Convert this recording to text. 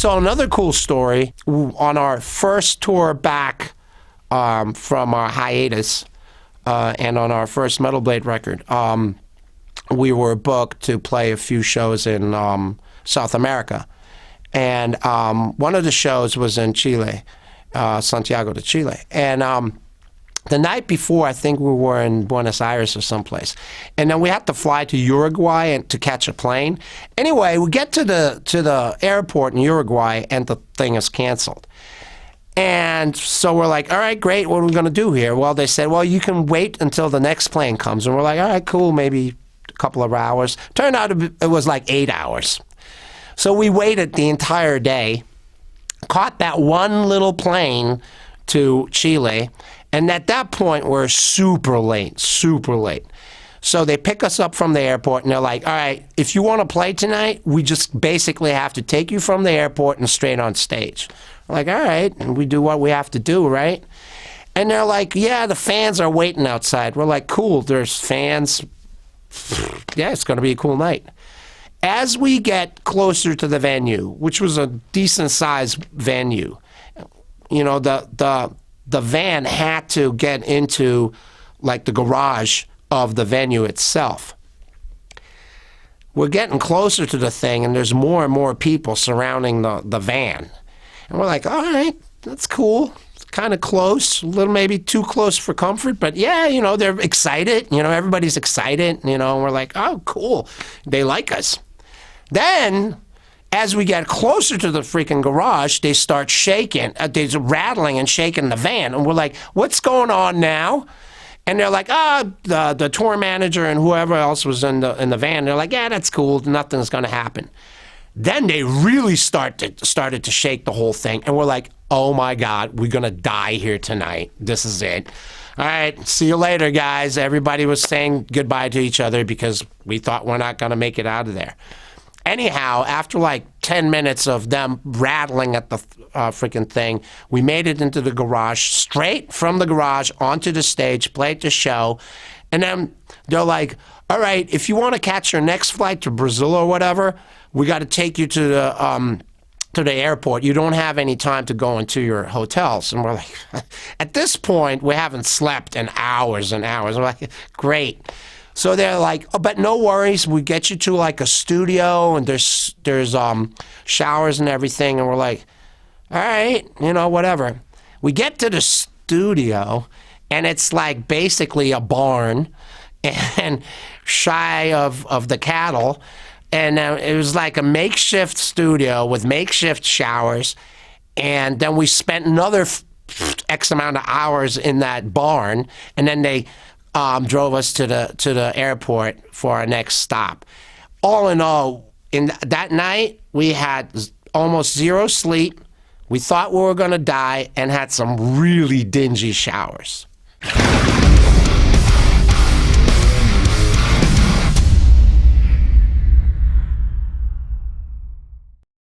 So another cool story, on our first tour back from our hiatus, and on our first Metal Blade record, we were booked to play a few shows in South America. And one of the shows was in Chile, Santiago de Chile. And the night before, I think we were in Buenos Aires or someplace. And then we had to fly to Uruguay and to catch a plane. Anyway, we get to the airport in Uruguay, and the thing is canceled. And so we're like, all right, great, what are we going to do here? Well, they said, well, you can wait until the next plane comes. And we're like, all right, cool, maybe a couple of hours. Turned out it was like 8 hours. So we waited the entire day, caught that one little plane to Chile, and at that point, we're super late. So they pick us up from the airport, and they're like, all right, if you want to play tonight, we just basically have to take you from the airport and straight on stage. We're like, all right, and we do what we have to do, right? And they're like, yeah, the fans are waiting outside. We're like, cool, there's fans. Yeah, it's going to be a cool night. As we get closer to the venue, which was a decent-sized venue, you know, the van had to get into, like, the garage of the venue itself. We're getting closer to the thing, and there's more and more people surrounding the van. And we're like, all right, that's cool. It's kind of close, a little maybe too close for comfort, but yeah, you know, they're excited. You know, everybody's excited, you know, and we're like, oh, cool. They like us. Then, as we get closer to the freaking garage, they start shaking, they're rattling and shaking the van. And we're like, what's going on now? And they're like, the tour manager and whoever else was in the van, they're like, yeah, that's cool, nothing's going to happen. Then they really started to shake the whole thing. And we're like, oh my God, we're going to die here tonight. This is it. All right, see you later, guys. Everybody was saying goodbye to each other because we thought we're not going to make it out of there. Anyhow, after like 10 minutes of them rattling at the freaking thing, we made it into the garage, straight from the garage onto the stage, played the show. And then they're like, all right, if you want to catch your next flight to Brazil or whatever, we got to take you to the airport. You don't have any time to go into your hotels. And we're like, at this point, we haven't slept in hours and hours. We're like, great. So they're like, oh, but no worries. We get you to like a studio, and there's showers and everything. And we're like, all right, you know, whatever. We get to the studio, and it's like basically a barn, and shy of the cattle. And it was like a makeshift studio with makeshift showers. And then we spent another X amount of hours in that barn. And then they drove us to the airport for our next stop. All in all, in that night, we had almost zero sleep. We thought we were going to die and had some really dingy showers.